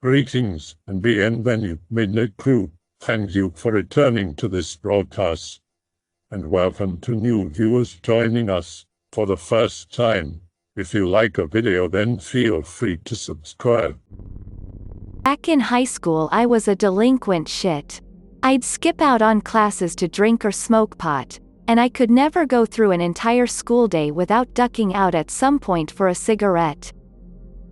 Greetings and bienvenue, midnight crew. Thank you for returning to this broadcast, and welcome to new viewers joining us for the first time. If you like a video, then feel free to subscribe. Back in high school, I was a delinquent shit. I'd skip out on classes to drink or smoke pot, and I could never go through an entire school day without ducking out at some point for a cigarette.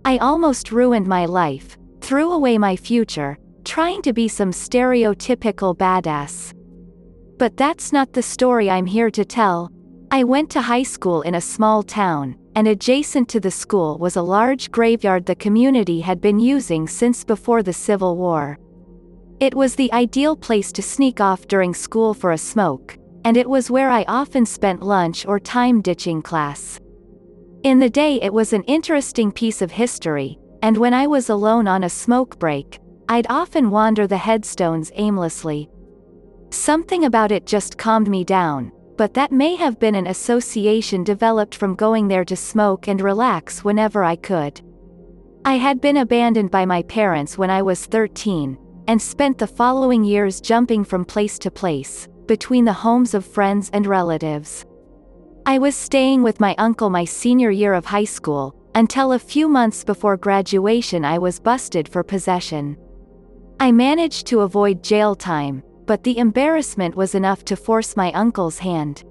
I almost ruined my life, threw away my future, trying to be some stereotypical badass. But that's not the story I'm here to tell. I went to high school in a small town, and adjacent to the school was a large graveyard the community had been using since before the Civil War. It was the ideal place to sneak off during school for a smoke, and it was where I often spent lunch or time ditching class. In the day, it was an interesting piece of history, and when I was alone on a smoke break, I'd often wander the headstones aimlessly. Something about it just calmed me down, but that may have been an association developed from going there to smoke and relax whenever I could. I had been abandoned by my parents when I was 13, and spent the following years jumping from place to place, between the homes of friends and relatives. I was staying with my uncle my senior year of high school, until a few months before graduation I was busted for possession. I managed to avoid jail time, but the embarrassment was enough to force my uncle's hand.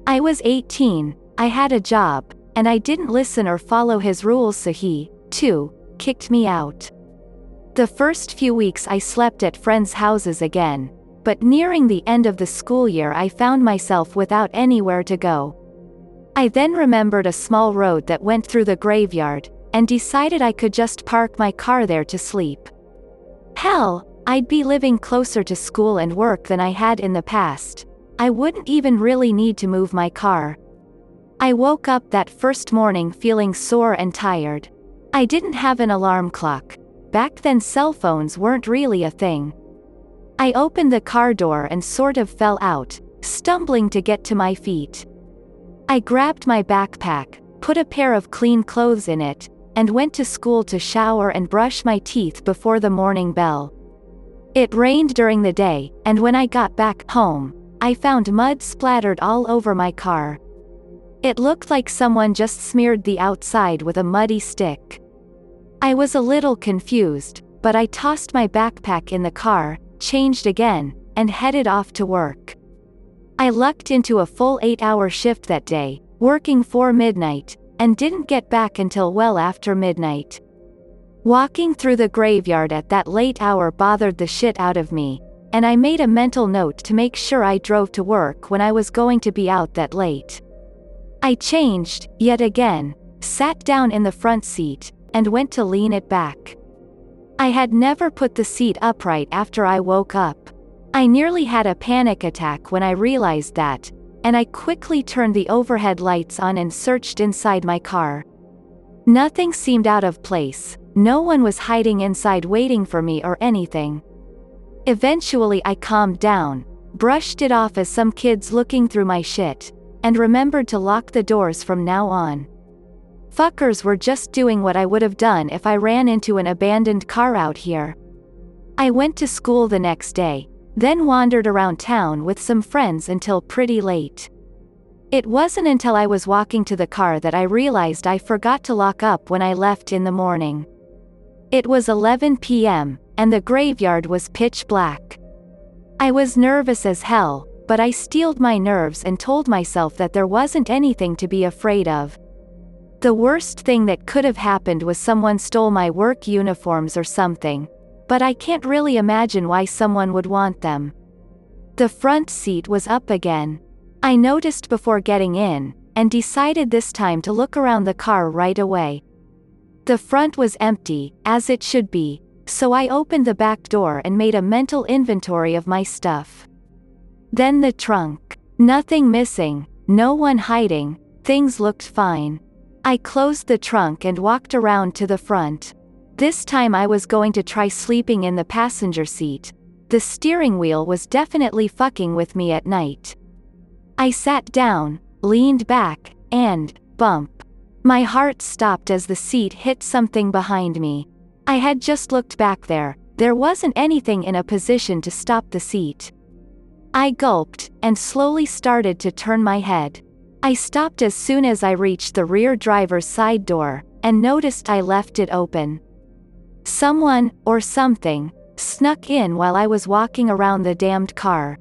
I was 18, I had a job, and I didn't listen or follow his rules, so he, too, kicked me out. The first few weeks I slept at friends' houses again, but nearing the end of the school year I found myself without anywhere to go. I then remembered a small road that went through the graveyard, and decided I could just park my car there to sleep. Hell, I'd be living closer to school and work than I had in the past. I wouldn't even really need to move my car. I woke up that first morning feeling sore and tired. I didn't have an alarm clock. Back then cell phones weren't really a thing. I opened the car door and sort of fell out, stumbling to get to my feet. I grabbed my backpack, put a pair of clean clothes in it, and went to school to shower and brush my teeth before the morning bell. It rained during the day, and when I got back home, I found mud splattered all over my car. It looked like someone just smeared the outside with a muddy stick. I was a little confused, but I tossed my backpack in the car, changed again, and headed off to work. I lucked into a full 8-hour shift that day, working 4 midnight, and didn't get back until well after midnight. Walking through the graveyard at that late hour bothered the shit out of me, and I made a mental note to make sure I drove to work when I was going to be out that late. I changed, yet again, sat down in the front seat, and went to lean it back. I had never put the seat upright after I woke up. I nearly had a panic attack when I realized that, and I quickly turned the overhead lights on and searched inside my car. Nothing seemed out of place, no one was hiding inside waiting for me or anything. Eventually I calmed down, brushed it off as some kids looking through my shit, and remembered to lock the doors from now on. Fuckers were just doing what I would have done if I ran into an abandoned car out here. I went to school the next day, then wandered around town with some friends until pretty late. It wasn't until I was walking to the car that I realized I forgot to lock up when I left in the morning. It was 11 p.m., and the graveyard was pitch black. I was nervous as hell, but I steeled my nerves and told myself that there wasn't anything to be afraid of. The worst thing that could have happened was someone stole my work uniforms or something, but I can't really imagine why someone would want them. The front seat was up again. I noticed before getting in, and decided this time to look around the car right away. The front was empty, as it should be, so I opened the back door and made a mental inventory of my stuff. Then the trunk. Nothing missing, no one hiding, things looked fine. I closed the trunk and walked around to the front. This time I was going to try sleeping in the passenger seat. The steering wheel was definitely fucking with me at night. I sat down, leaned back, and, bump. My heart stopped as the seat hit something behind me. I had just looked back there. There wasn't anything in a position to stop the seat. I gulped, and slowly started to turn my head. I stopped as soon as I reached the rear driver's side door, and noticed I left it open. Someone, or something, snuck in while I was walking around the damned car.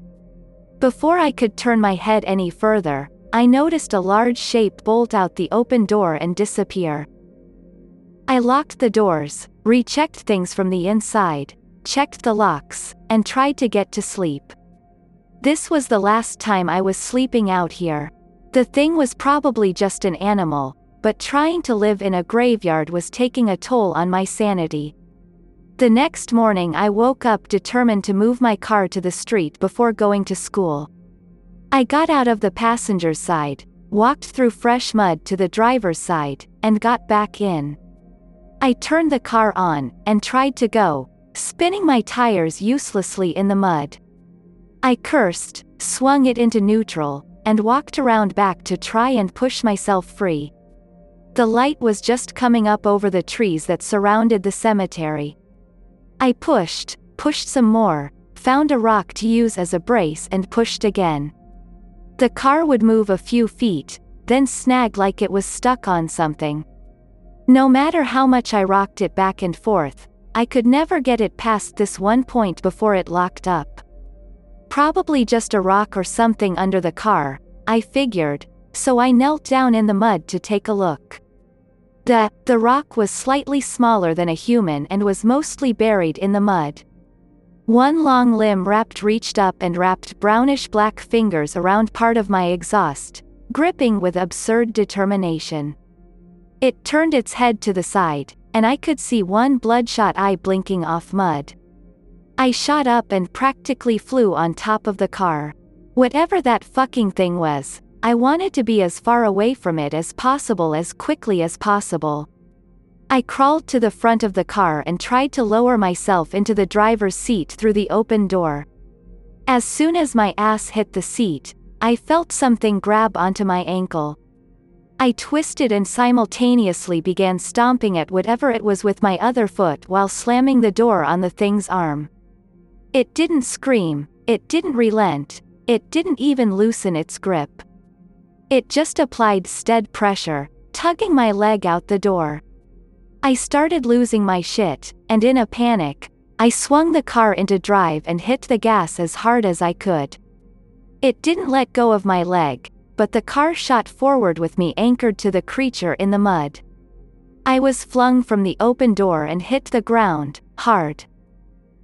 Before I could turn my head any further, I noticed a large shape bolt out the open door and disappear. I locked the doors, rechecked things from the inside, checked the locks, and tried to get to sleep. This was the last time I was sleeping out here. The thing was probably just an animal, but trying to live in a graveyard was taking a toll on my sanity. The next morning I woke up determined to move my car to the street before going to school. I got out of the passenger's side, walked through fresh mud to the driver's side, and got back in. I turned the car on, and tried to go, spinning my tires uselessly in the mud. I cursed, swung it into neutral, and walked around back to try and push myself free. The light was just coming up over the trees that surrounded the cemetery. I pushed some more, found a rock to use as a brace and pushed again. The car would move a few feet, then snag like it was stuck on something. No matter how much I rocked it back and forth, I could never get it past this one point before it locked up. Probably just a rock or something under the car, I figured, so I knelt down in the mud to take a look. The rock was slightly smaller than a human and was mostly buried in the mud. One long limb reached up and wrapped brownish-black fingers around part of my exhaust, gripping with absurd determination. It turned its head to the side, and I could see one bloodshot eye blinking off mud. I shot up and practically flew on top of the car. Whatever that fucking thing was, I wanted to be as far away from it as possible as quickly as possible. I crawled to the front of the car and tried to lower myself into the driver's seat through the open door. As soon as my ass hit the seat, I felt something grab onto my ankle. I twisted and simultaneously began stomping at whatever it was with my other foot while slamming the door on the thing's arm. It didn't scream, it didn't relent, it didn't even loosen its grip. It just applied steady pressure, tugging my leg out the door. I started losing my shit, and in a panic, I swung the car into drive and hit the gas as hard as I could. It didn't let go of my leg, but the car shot forward with me anchored to the creature in the mud. I was flung from the open door and hit the ground, hard.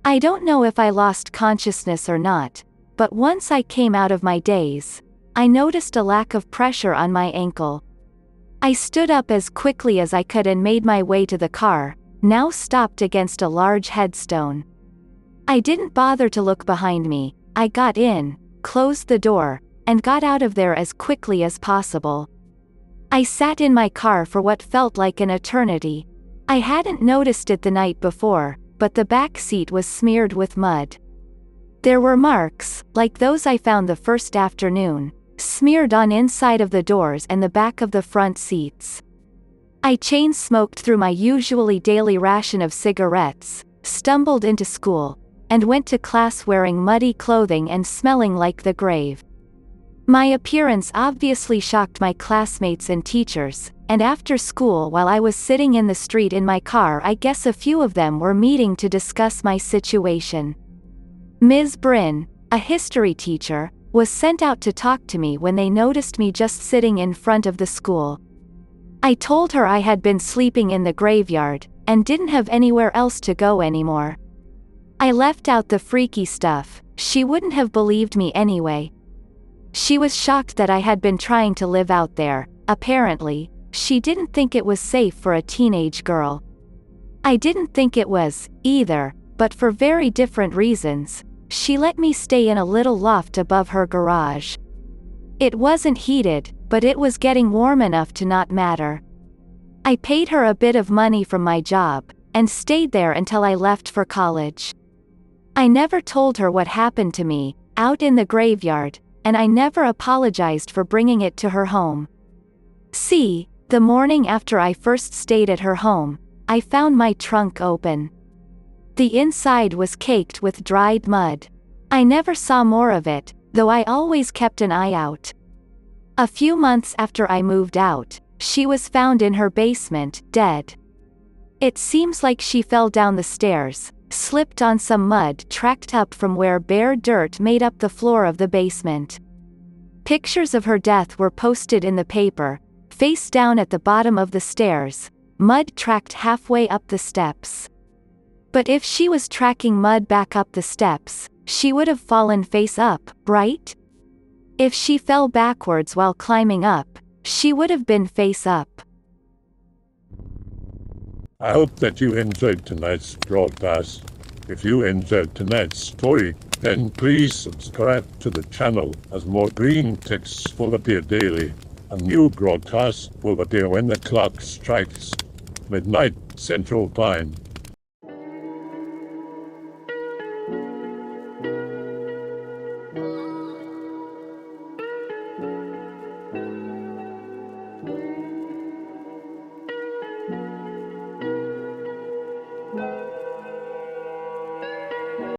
I don't know if I lost consciousness or not, but once I came out of my daze, I noticed a lack of pressure on my ankle. I stood up as quickly as I could and made my way to the car, now stopped against a large headstone. I didn't bother to look behind me. I got in, closed the door, and got out of there as quickly as possible. I sat in my car for what felt like an eternity. I hadn't noticed it the night before, but the back seat was smeared with mud. There were marks, like those I found the first afternoon, smeared on inside of the doors and the back of the front seats. I chain smoked through my usually daily ration of cigarettes, stumbled into school, and went to class wearing muddy clothing and smelling like the grave. My appearance obviously shocked my classmates and teachers, and after school while I was sitting in the street in my car I guess a few of them were meeting to discuss my situation. Ms. Bryn, a history teacher, was sent out to talk to me when they noticed me just sitting in front of the school. I told her I had been sleeping in the graveyard, and didn't have anywhere else to go anymore. I left out the freaky stuff. She wouldn't have believed me anyway. She was shocked that I had been trying to live out there. Apparently, she didn't think it was safe for a teenage girl. I didn't think it was, either, but for very different reasons. She let me stay in a little loft above her garage. It wasn't heated, but it was getting warm enough to not matter. I paid her a bit of money from my job, and stayed there until I left for college. I never told her what happened to me, out in the graveyard, and I never apologized for bringing it to her home. See, the morning after I first stayed at her home, I found my trunk open. The inside was caked with dried mud. I never saw more of it, though I always kept an eye out. A few months after I moved out, she was found in her basement, dead. It seems like she fell down the stairs, slipped on some mud tracked up from where bare dirt made up the floor of the basement. Pictures of her death were posted in the paper, face down at the bottom of the stairs, mud tracked halfway up the steps. But if she was tracking mud back up the steps, she would have fallen face up, right? If she fell backwards while climbing up, she would have been face up. I hope that you enjoyed tonight's broadcast. If you enjoyed tonight's story, then please subscribe to the channel as more Greentext will appear daily. A new broadcast will appear when the clock strikes midnight Central Time.